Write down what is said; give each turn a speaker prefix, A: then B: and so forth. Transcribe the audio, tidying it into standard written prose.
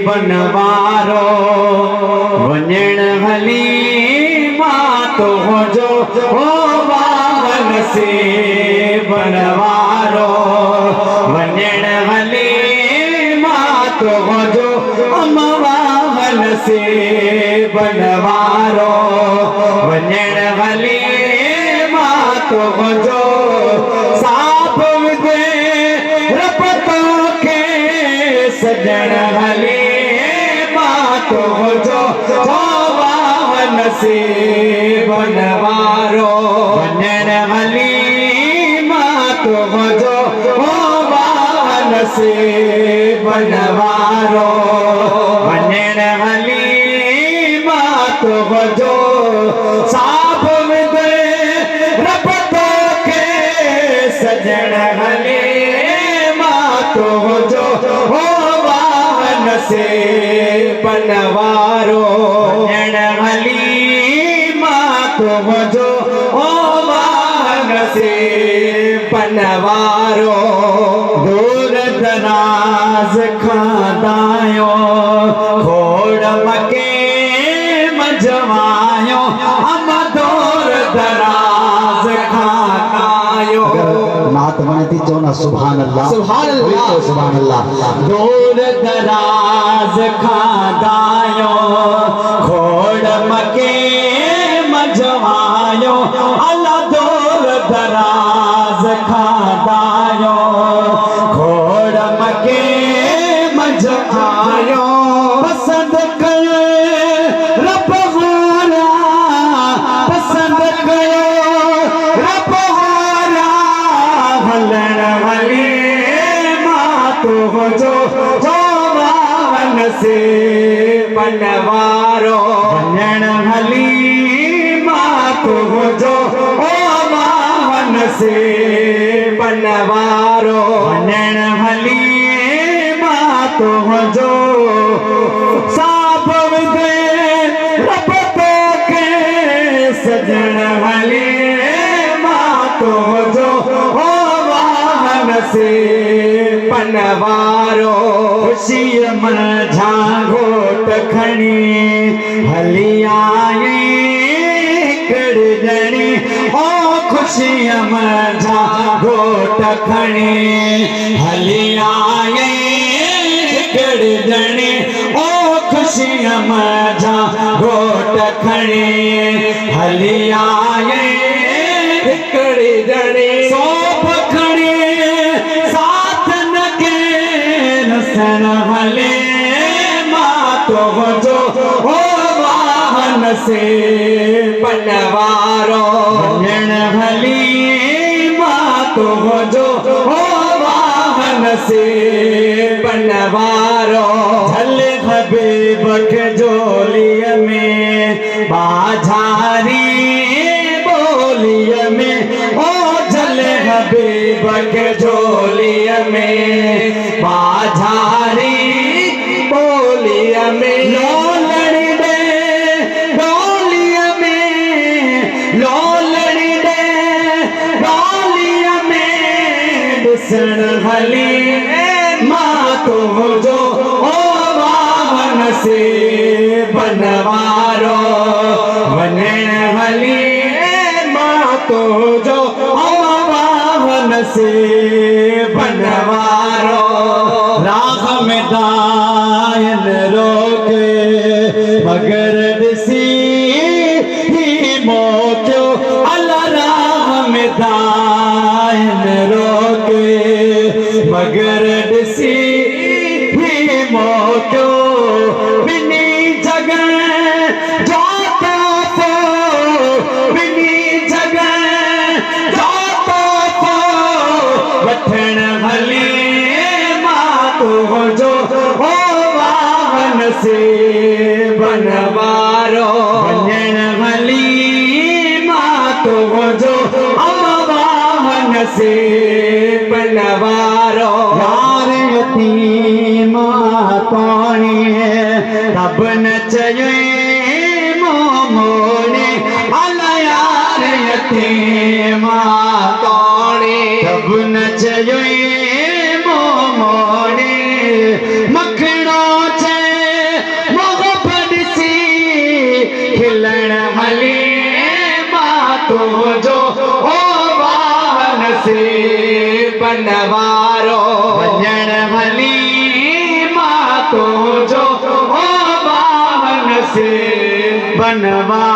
A: बनवारो वञण हली मातो जो ओ वाहन से बनवारो वञण हली मातो जो अम वाहन से बनवारो वञण हली मातो जो साप विदे रपतो के सजण हली मातो जो वाहन से बनवारो वञण हली मातो जो वाहन से बनवारो वञण हली मातो जो साप विदे रपतो के सजण हली मातो जो वाहन से बनवारो वञण हली मातो जो वाहन से बनवारो दूर दराज खादायो खोड़ मके मजवायो हम दूर दराज खादायो
B: नात बनती जो ना सुभान अल्लाह
A: सुभान अल्लाह
B: सुभान अल्लाह
A: दूर दराज खादायो खोड़ मके मजवायो अल्लाह दूर दराज खादायो खोड़ मके मजवायो पसंद कयो रब हारा पसंद कयो रब हारा हलण हली मातो जो वाहन से बनवारो वञण हली मातो जो वाहन से बनवारो वञण हली मातो जो साप विदे रपतो के सजण हली मातो जो वाहन से बनवारो खुशी मझा घोट खणी हली आई कड़जणी ओ खुशी मझा घोट खणी हली आई कड़जणी ओ खुशी मझा घोट खणी हली आई कड़जणी सोप खणी साथ न के नसन हले मातो जो वाहन से बनवारो वञण हली मातो जो वाहन से बनवारो झल हबीब के जोलिय में बाझारी बोलिय में ओ झल हबीब के झोलिय में बाझारी बोलिय में लोलड़ी दे डोलिय में लोलड़ी दे डोलिय में दिसण हली मातो जो वाहन से बनवारो वञण हली मातो जो वाहन से बनवारो राह में दायन रोके मगर दिसी ही मोक्यो अल्लाह राह में दायन रोके मगर दिसी ही मोक्यो बिनी जगह जाता तो बिनी जगह जाता तो वठण हली मातो जो वाहन से बनवारो वञण हली मातो जो वाहन से बनवारो यार यतीम पाणी तब न चये मोने अला यार यतीम पाणी तब न चये मोने मखणो छे मोहब्बत सी खिलण हली मातो जो ओ वाहन से बनवारो वञण हली मातो जो ओ वाहन से बनवारो।